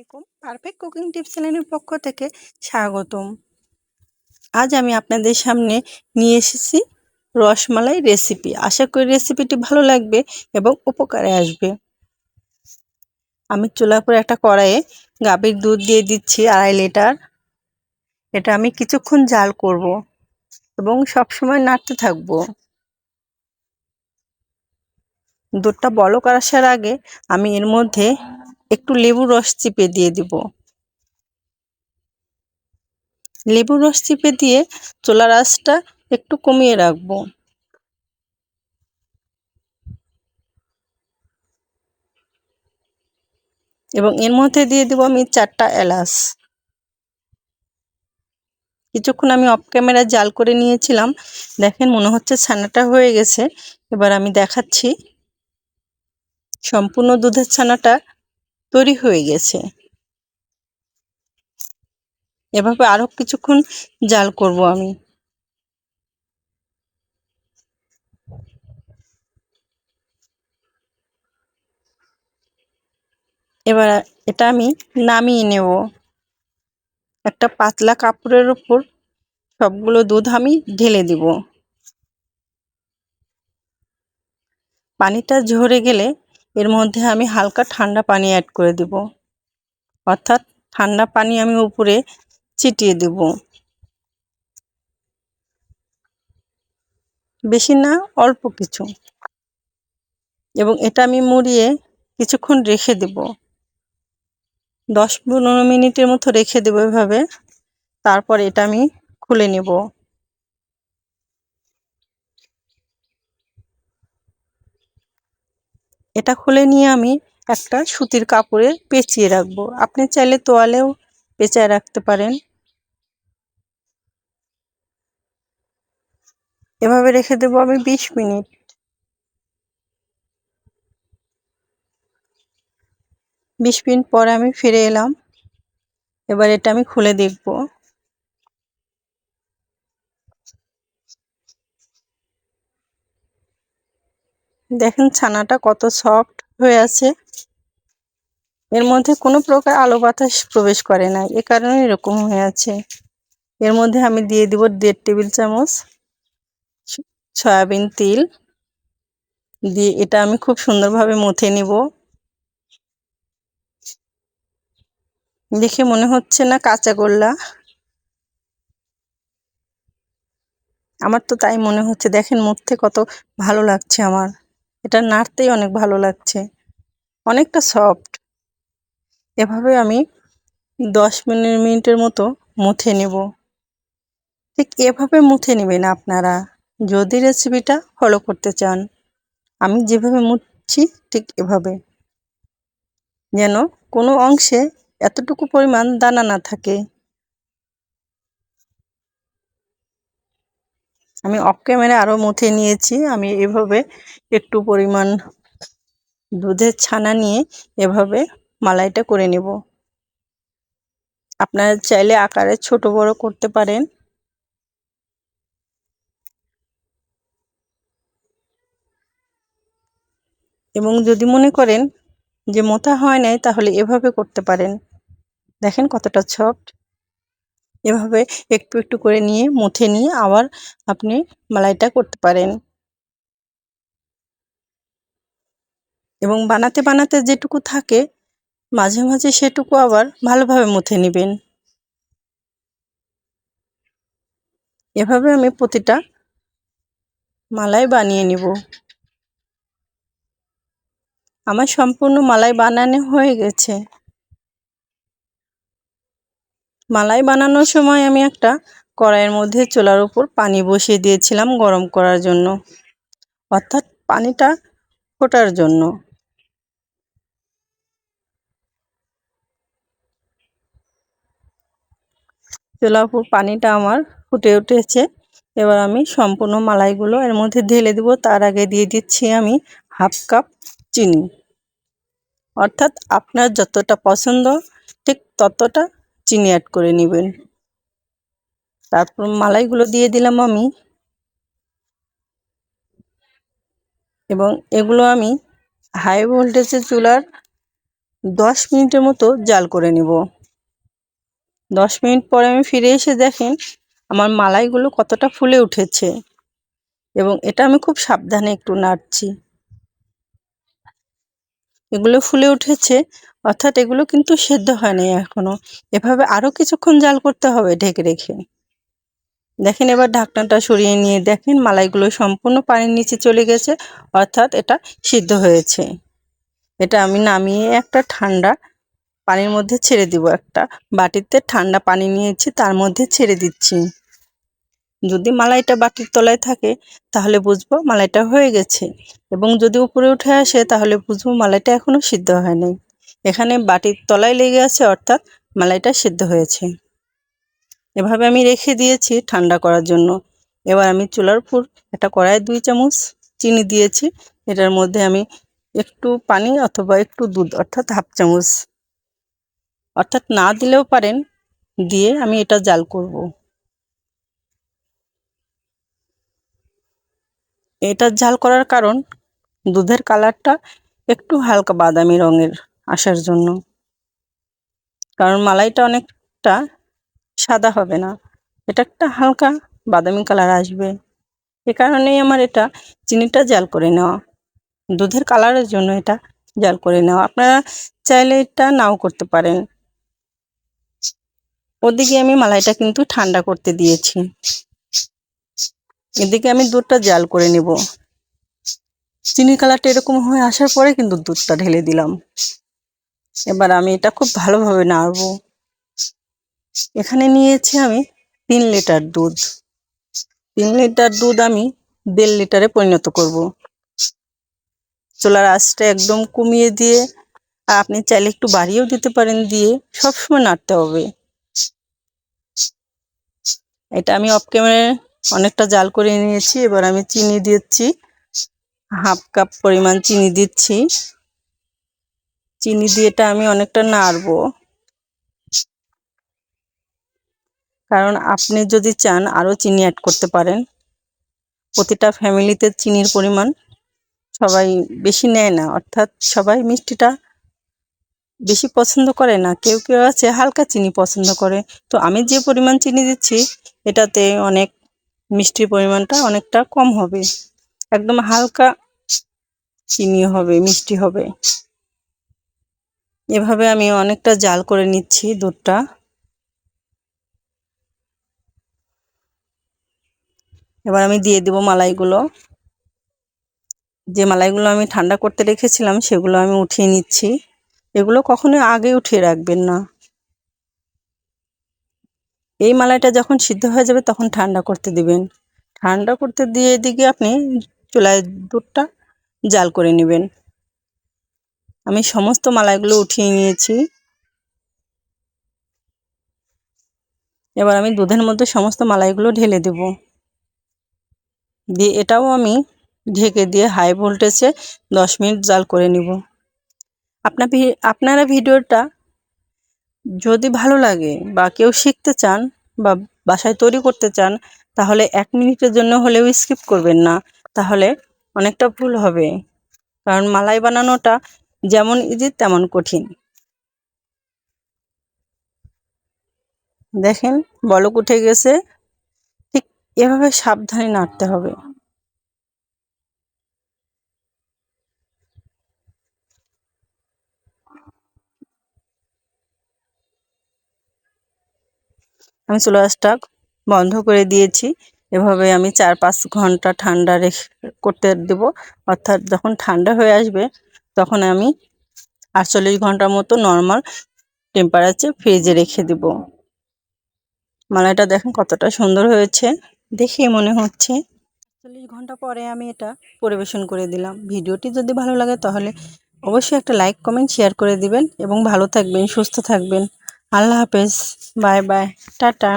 আলাইকুম, perfect cooking tips চ্যানেলের পক্ষ থেকে স্বাগতম। আজ আমি আপনাদের সামনে নিয়ে এসেছি রসমালাই রেসিপি। আশা করি রেসিপিটি ভালো লাগবে এবং উপকারে আসবে। আমি চুলার উপর একটা কড়াইয়ে গাভীর দুধ দিয়ে দিচ্ছি 2.5 লিটার। এটা আমি কিছুক্ষণ জাল করব এবং সবসময় নাড়তে থাকবো। দুধটা বলক আসার আগে আমি এর মধ্যে একটু লেবুর রস চিপে দিয়ে দিব। লেবুর রস চিপে দিয়ে চুলার আঁচটা একটু কমিয়ে রাখবো। এবং এর মধ্যে দিয়ে দেব আমি 4টা এলাচ। কিছুক্ষণ আমি অফ ক্যামেরা জাল করে নিয়েছিলাম। দেখেন মনে হচ্ছে ছানাটা হয়ে গেছে। এবার আমি দেখাচ্ছি সম্পূর্ণ দুধের ছানাটা তৈরি হয়ে গেছে। এভাবে আরো কিছুক্ষণ জাল করব আমি। এবার এটা আমি নামিয়ে নেব। একটা পাতলা কাপড়ের উপর সবগুলো দুধ আমি ঢেলে দিব। পানিটা ঝরে গেলে এর মধ্যে আমি হালকা ঠান্ডা পানি অ্যাড করে দিব। অর্থাৎ ঠান্ডা পানি আমি উপরে ছিটিয়ে দেব। বেশি না, অল্প কিছু। এবং এটা আমি মুড়িয়ে কিছুক্ষণ রেখে দেব। 10-15 মিনিটের মতো রেখে দেব এভাবে। তারপর এটা আমি খুলে নেব। এটা খুলে নিয়ে আমি একটা সুতির কাপড়ে পেঁচিয়ে রাখবো। আপনি চাইলে তোয়ালেও পেঁচায় রাখতে পারেন। এভাবে রেখে দেব আমি 20 মিনিট। 20 মিনিট পরে আমি ফিরে এলাম। এবার এটা আমি খুলে দেখব। দেখেন ছানাটা কত সফট হয়ে আছে। এর মধ্যে কোনো প্রকার আলো বাতাস প্রবেশ করে না, এ কারণে এরকম হয়ে আছে। এর মধ্যে আমি দিয়ে দিব 1.5 টেবিল চামচ সয়াবিন তেল দিয়ে এটা আমি খুব সুন্দরভাবে মথে নিব। দেখে মনে হচ্ছে না কাঁচা গোল্লা? আমার তো তাই মনে হচ্ছে। দেখেন মধ্যে কত ভালো লাগছে আমার। এটা নাড়তেই অনেক ভালো লাগছে, অনেকটা সফট। এভাবে আমি 10 মিনিটের মতো মুথে নেব। ঠিক এভাবে মুথে নেবেন আপনারা যদি রেসিপিটা ফলো করতে চান। আমি যেভাবে মুছছি ঠিক এভাবে, যেন কোনো অংশে এতটুকু পরিমাণ দানা না থাকে। আমি অফ ক্যামেরা আরও মুথে নিয়েছি। আমি এভাবে একটু পরিমাণ দুধের ছানা নিয়ে এভাবে মালাইটা করে নেব। আপনারা চাইলে আকারে ছোট বড় করতে পারেন। এবং যদি মনে করেন যে মোটা হয় নাই তাহলে এভাবে করতে পারেন। দেখেন কতটা সফট। এভাবে একটু একটু করে নিয়ে মুথে নিয়ে আবার আপনি মালাইটা করতে পারেন। এবং বানাতে বানাতে যেটুকু থাকে মাঝে মাঝে সেটুকু আবার ভালোভাবে মুথে নেবেন। এভাবে আমি প্রতিটা মালাই বানিয়ে নিব। আমার সম্পূর্ণ মালাই বানানো হয়ে গেছে। মালাই বানানোর সময় আমি একটা কড়াইয়ের মধ্যে চুলার উপর পানি বসিয়ে দিয়েছিলাম গরম করার জন্য, অর্থাৎ পানিটা ফোটার জন্য। চুলার উপর পানিটা আমার ফুটে উঠেছে। এবার আমি সম্পূর্ণ মালাইগুলো এর মধ্যে ঢেলে দেব। তার আগে দিয়ে দিচ্ছি আমি 1/2 কাপ চিনি। অর্থাৎ আপনার যতটা পছন্দ ঠিক ততটা চিনি অ্যাড করে নেবেন। তারপর মালাইগুলো দিয়ে দিলাম আমি। এবং এগুলো আমি হাই ভোল্টেজের চুলার 10 মিনিটের মতো জাল করে নেব। 10 মিনিট পরে আমি ফিরে এসে দেখেন আমার মালাইগুলো কতটা ফুলে উঠেছে, এবং এটা আমি খুব সাবধানে একটু নাড়ছি। এগুলো ফুলে উঠেছে, অর্থাৎ এগুলো কিন্তু সেদ্ধ হয়নি এখনো। এভাবে আরো কিছুক্ষণ জাল করতে হবে ঢেকে রেখে। দেখেন এবার ঢাকনাটা সরিয়ে নিয়ে দেখেন মালাইগুলো সম্পূর্ণ পানির নিচে চলে গেছে, অর্থাৎ এটা সিদ্ধ হয়েছে। এটা আমি নামিয়ে একটা ঠান্ডা পানির মধ্যে ছেড়ে দিব। একটা বাটিতে ঠান্ডা পানি নিয়েছি, তার মধ্যে ছেড়ে দিচ্ছি। যদি মালাইটা বাটির তলায় থাকে তাহলে বুঝবো মালাইটা হয়ে গেছে, এবং যদি উপরে উঠে আসে তাহলে বুঝবো মালাইটা এখনো সিদ্ধ হয়নি। এখানে বাটির তলায় লেগে আছে, অর্থাৎ মালাইটা সিদ্ধ হয়েছে। এভাবে আমি রেখে দিয়েছি ঠান্ডা করার জন্য। এবার আমি চুলার উপর একটা কড়াইয়ে 2 চামচ চিনি দিয়েছি। এটার মধ্যে আমি একটু পানি অথবা একটু দুধ অর্থাৎ হাফ চামচ, অর্থাৎ না দিলেও পারেন, দিয়ে আমি এটা জাল করব। এটা জাল করার কারণ দুধের কালারটা একটু হালকা বাদামি রঙের আসার জন্য, কারণ মালাইটা অনেকটা সাদা হবে না, এটা একটা হালকা বাদামি কালার আসবে। এ কারণেই আমার এটা চিনিটা জাল করে নেওয়া, দুধের কালারের জন্য এটা জাল করে নেওয়া। আপনারা চাইলে এটা নাও করতে পারেন। ওদিকে আমি মালাইটা কিন্তু ঠান্ডা করতে দিয়েছি, এদিকে আমি দুধটা জাল করে নেব। চিনি কালারটা এরকম হয়ে আসার পরে কিন্তু দুধটা ঢেলে দিলাম। এবার আমি এটা খুব ভালোভাবে নাড়বো। এখানে নিয়েছি আমি 3 লিটার দুধ। 3 লিটার দুধ আমি 1.5 লিটারে পরিণত করব। চুলার আঁচটা একদম কমিয়ে দিয়ে, আর আপনি চাইলে একটু বাড়িয়েও দিতে পারেন, দিয়ে সবসময় নাড়তে হবে। এটা আমি অফ ক্যামেরায় অনেকটা জাল করে নিয়েছি। এবার আমি চিনি দিচ্ছি, হাফ কাপ পরিমাণ চিনি দিচ্ছি। চিনি দিয়ে এটা আমি অনেকটা নাড়বো, কারণ আপনি যদি চান আরও চিনি অ্যাড করতে পারেন। প্রতিটা ফ্যামিলিতে চিনির পরিমাণ সবাই বেশি নেয় না, অর্থাৎ সবাই মিষ্টিটা বেশি পছন্দ করে না। কেউ কেউ আছে হালকা চিনি পছন্দ করে। তো আমি যে পরিমাণ চিনি দিচ্ছি এটাতে অনেক মিষ্টির পরিমাণটা অনেকটা কম হবে, একদম হালকা চিনি হবে, মিষ্টি হবে। এভাবে আমি অনেকটা জাল করে নিচ্ছি দুধটা। এবার আমি দিয়ে দেব মালাইগুলো। যে মালাইগুলো আমি ঠান্ডা করতে রেখেছিলাম সেগুলো আমি উঠিয়ে নিচ্ছি। এগুলো কখনোই আগে উঠিয়ে রাখবেন না। এই মালাইটা যখন সিদ্ধ হয়ে যাবে তখন ঠান্ডা করতে দিবেন। ঠান্ডা করতে দিয়ে এদিকে আপনি চুলায় দুধটা জাল করে নেবেন। আমি সমস্ত মালাইগুলো উঠিয়ে নিয়েছি। এবার আমি দুধের মধ্যে সমস্ত মালাইগুলো ঢেলে দেব, দিয়ে এটাও আমি ঢেকে দিয়ে হাই ভোল্টেজে 10 মিনিট জাল করে নিব। আপনারা ভিডিওটা যদি ভালো লাগে বা কেউ শিখতে চান বা বাসায় তৈরি করতে চান, তাহলে 1 মিনিটের জন্য হলেও স্কিপ করবেন না, তাহলে অনেকটা ভুল হবে। কারণ মালাই বানানোটা যেমন ইজি তেমন কঠিন। দেখেন বলক উঠে গেছে, ঠিক এভাবে সাবধানে নাড়তে হবে। আমি চুলা আঁচটা বন্ধ করে দিয়েছি। এভাবে আমি 4-5 ঘন্টা ঠান্ডা করতে দেব, অর্থাৎ যখন ঠান্ডা হয়ে আসবে তখন আমি 48 ঘন্টার মতো নর্মাল টেম্পারেচারে ফ্রিজে রেখে দেব। মালাইটা দেখেন কতটা সুন্দর হয়েছে, দেখেই মনে হচ্ছে। 48 ঘন্টা পরে আমি এটা পরিবেশন করে দিলাম। ভিডিওটি যদি ভালো লাগে তাহলে অবশ্যই একটা লাইক, কমেন্ট, শেয়ার করে দিবেন, এবং ভালো থাকবেন, সুস্থ থাকবেন। আল্লাহ হাফেজ, বাই বাই, টাটা।